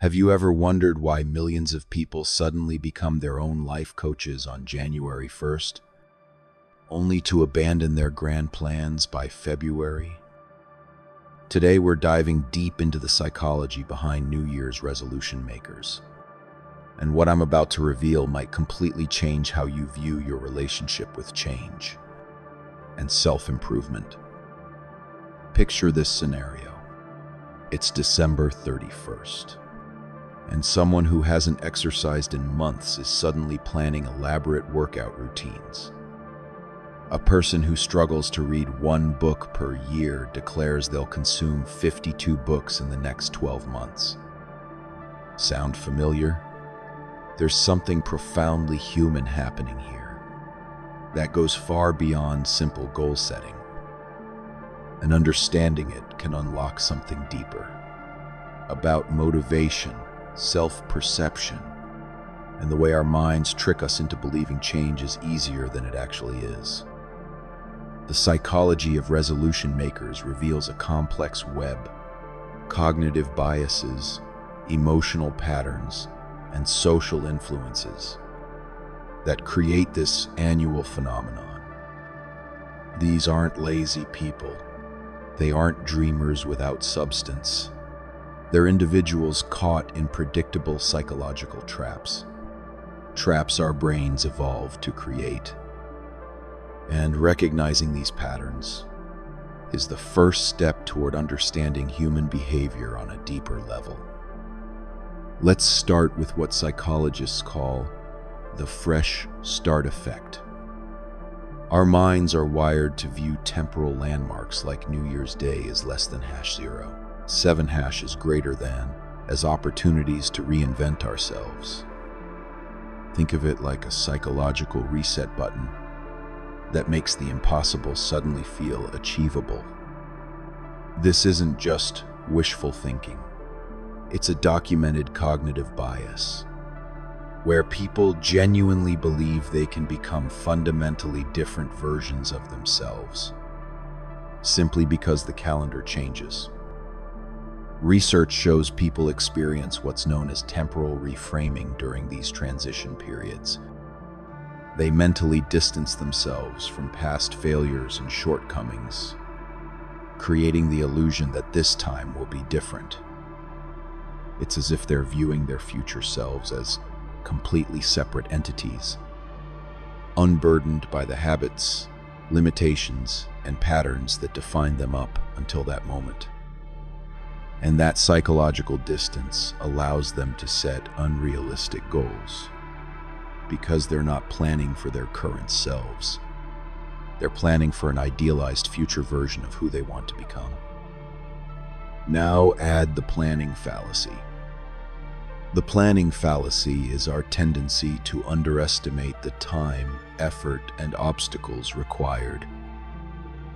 Have you ever wondered why millions of people suddenly become their own life coaches on January 1st, only to abandon their grand plans by February? Today we're diving deep into the psychology behind New Year's resolution makers. And what I'm about to reveal might completely change how you view your relationship with change and self-improvement. Picture this scenario. It's December 31st. And someone who hasn't exercised in months is suddenly planning elaborate workout routines. A person who struggles to read one book per year declares they'll consume 52 books in the next 12 months. Sound familiar? There's something profoundly human happening here that goes far beyond simple goal setting. And understanding it can unlock something deeper about motivation, self-perception, and the way our minds trick us into believing change is easier than it actually is. The psychology of resolution makers reveals a complex web: cognitive biases, emotional patterns, and social influences that create this annual phenomenon. These aren't lazy people. They aren't dreamers without substance. They're individuals caught in predictable psychological traps. Traps our brains evolved to create. And recognizing these patterns is the first step toward understanding human behavior on a deeper level. Let's start with what psychologists call the fresh start effect. Our minds are wired to view temporal landmarks like New Year's Day as less than #0, 7 is greater than, as opportunities to reinvent ourselves. Think of it like a psychological reset button that makes the impossible suddenly feel achievable. This isn't just wishful thinking. It's a documented cognitive bias, where people genuinely believe they can become fundamentally different versions of themselves, simply because the calendar changes. Research shows people experience what's known as temporal reframing during these transition periods. They mentally distance themselves from past failures and shortcomings, creating the illusion that this time will be different. It's as if they're viewing their future selves as completely separate entities, unburdened by the habits, limitations, and patterns that define them up until that moment. And that psychological distance allows them to set unrealistic goals, because they're not planning for their current selves. They're planning for an idealized future version of who they want to become. Now add the planning fallacy. The planning fallacy is our tendency to underestimate the time, effort, and obstacles required,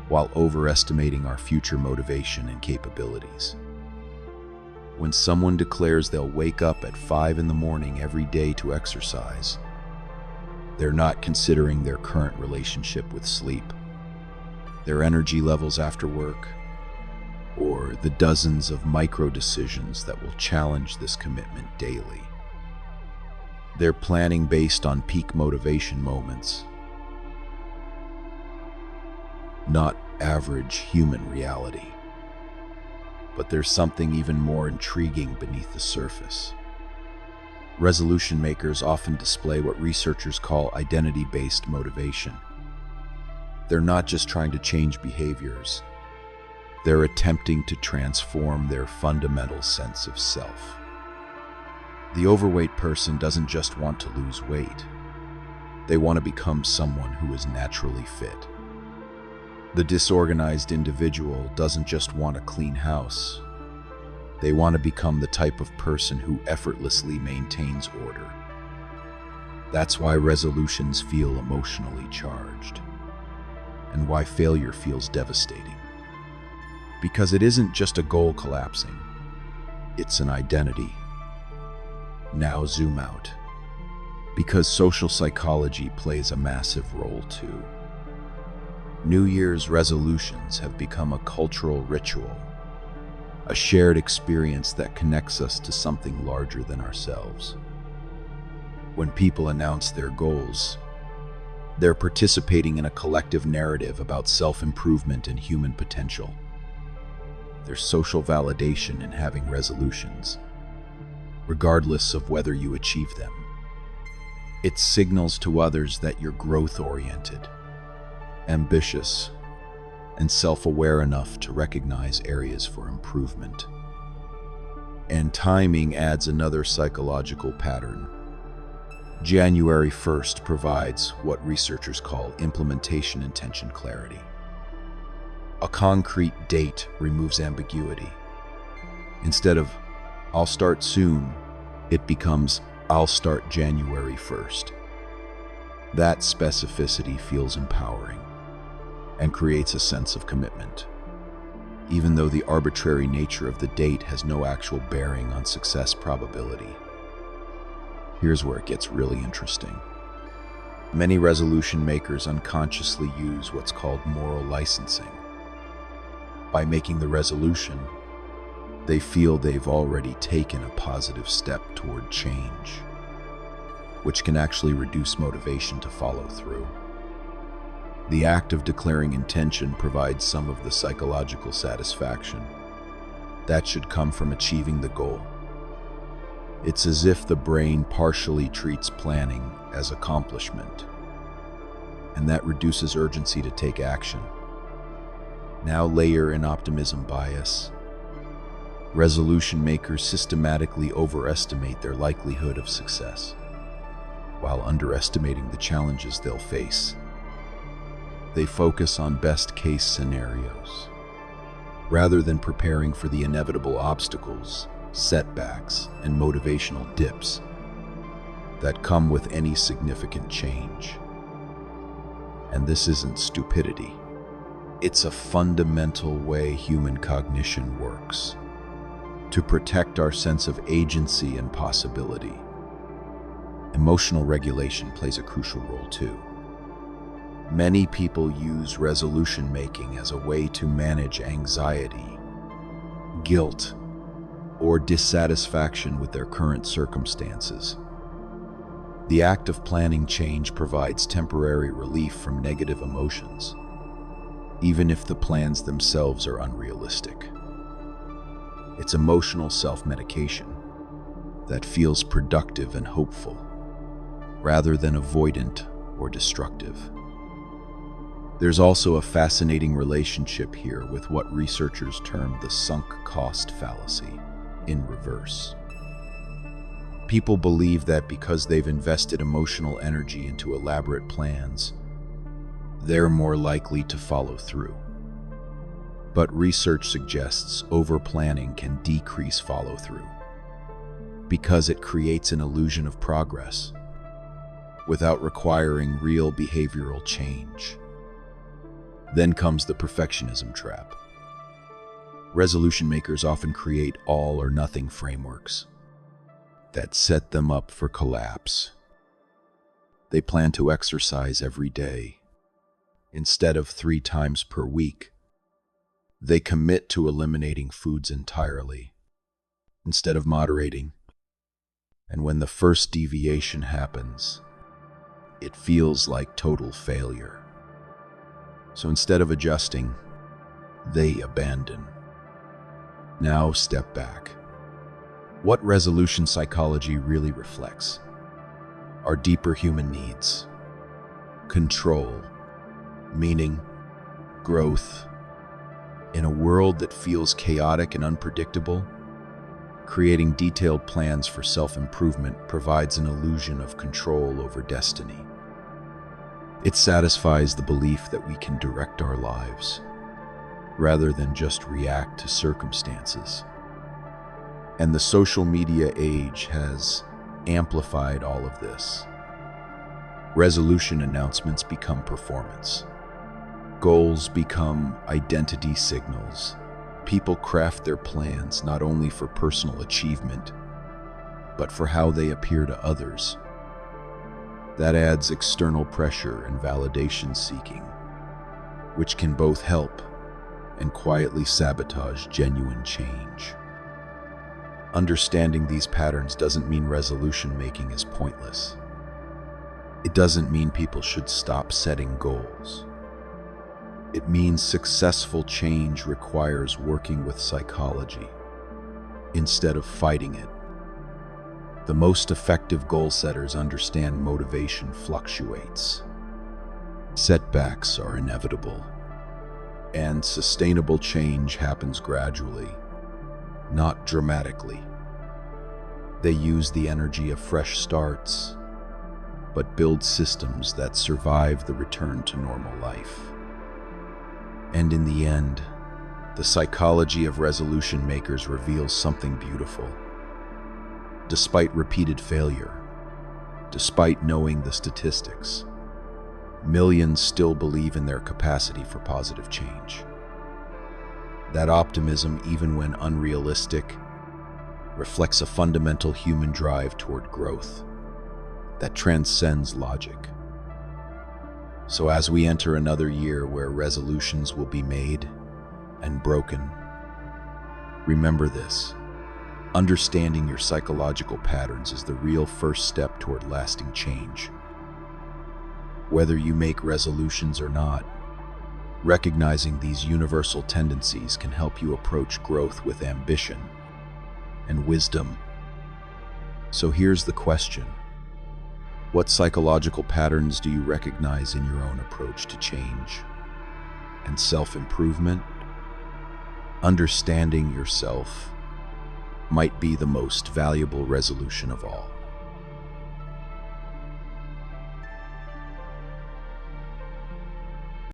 while overestimating our future motivation and capabilities. When someone declares they'll wake up at 5 in the morning every day to exercise, they're not considering their current relationship with sleep, their energy levels after work, or the dozens of micro-decisions that will challenge this commitment daily. They're planning based on peak motivation moments, not average human reality. But there's something even more intriguing beneath the surface. Resolution makers often display what researchers call identity-based motivation. They're not just trying to change behaviors. They're attempting to transform their fundamental sense of self. The overweight person doesn't just want to lose weight. They want to become someone who is naturally fit. The disorganized individual doesn't just want a clean house. They want to become the type of person who effortlessly maintains order. That's why resolutions feel emotionally charged, and why failure feels devastating. Because it isn't just a goal collapsing, it's an identity. Now zoom out. Because social psychology plays a massive role too. New Year's resolutions have become a cultural ritual, a shared experience that connects us to something larger than ourselves. When people announce their goals, they're participating in a collective narrative about self-improvement and human potential. There's social validation in having resolutions, regardless of whether you achieve them. It signals to others that you're growth-oriented, ambitious, and self-aware enough to recognize areas for improvement. And timing adds another psychological pattern. January 1st provides what researchers call implementation intention clarity. A concrete date removes ambiguity. Instead of, "I'll start soon," it becomes, "I'll start January 1st." That specificity feels empowering and creates a sense of commitment, even though the arbitrary nature of the date has no actual bearing on success probability. Here's where it gets really interesting. Many resolution makers unconsciously use what's called moral licensing. By making the resolution, they feel they've already taken a positive step toward change, which can actually reduce motivation to follow through. The act of declaring intention provides some of the psychological satisfaction that should come from achieving the goal. It's as if the brain partially treats planning as accomplishment, and that reduces urgency to take action. Now layer in optimism bias. Resolution makers systematically overestimate their likelihood of success, while underestimating the challenges they'll face. They focus on best-case scenarios, rather than preparing for the inevitable obstacles, setbacks, and motivational dips that come with any significant change. And this isn't stupidity. It's a fundamental way human cognition works, to protect our sense of agency and possibility. Emotional regulation plays a crucial role too. Many people use resolution making as a way to manage anxiety, guilt, or dissatisfaction with their current circumstances. The act of planning change provides temporary relief from negative emotions, even if the plans themselves are unrealistic. It's emotional self-medication that feels productive and hopeful, rather than avoidant or destructive. There's also a fascinating relationship here with what researchers term the sunk cost fallacy, in reverse. People believe that because they've invested emotional energy into elaborate plans, they're more likely to follow through. But research suggests over-planning can decrease follow-through because it creates an illusion of progress without requiring real behavioral change. Then comes the perfectionism trap. Resolution makers often create all-or-nothing frameworks that set them up for collapse. They plan to exercise every day. Instead of 3 times per week, they commit to eliminating foods entirely, instead of moderating. And when the first deviation happens, it feels like total failure. So instead of adjusting, they abandon. Now step back. What resolution psychology really reflects are deeper human needs: control, meaning, growth. In a world that feels chaotic and unpredictable, creating detailed plans for self-improvement provides an illusion of control over destiny. It satisfies the belief that we can direct our lives, rather than just react to circumstances. And the social media age has amplified all of this. Resolution announcements become performance. Goals become identity signals. People craft their plans not only for personal achievement, but for how they appear to others. That adds external pressure and validation seeking, which can both help and quietly sabotage genuine change. Understanding these patterns doesn't mean resolution making is pointless. It doesn't mean people should stop setting goals. It means successful change requires working with psychology instead of fighting it. The most effective goal setters understand motivation fluctuates. Setbacks are inevitable, and sustainable change happens gradually, not dramatically. They use the energy of fresh starts, but build systems that survive the return to normal life. And in the end, the psychology of resolution makers reveals something beautiful. Despite repeated failure, despite knowing the statistics, millions still believe in their capacity for positive change. That optimism, even when unrealistic, reflects a fundamental human drive toward growth that transcends logic. So as we enter another year where resolutions will be made and broken, remember this: understanding your psychological patterns is the real first step toward lasting change. Whether you make resolutions or not, recognizing these universal tendencies can help you approach growth with ambition and wisdom. So here's the question: what psychological patterns do you recognize in your own approach to change and self-improvement? Understanding yourself might be the most valuable resolution of all.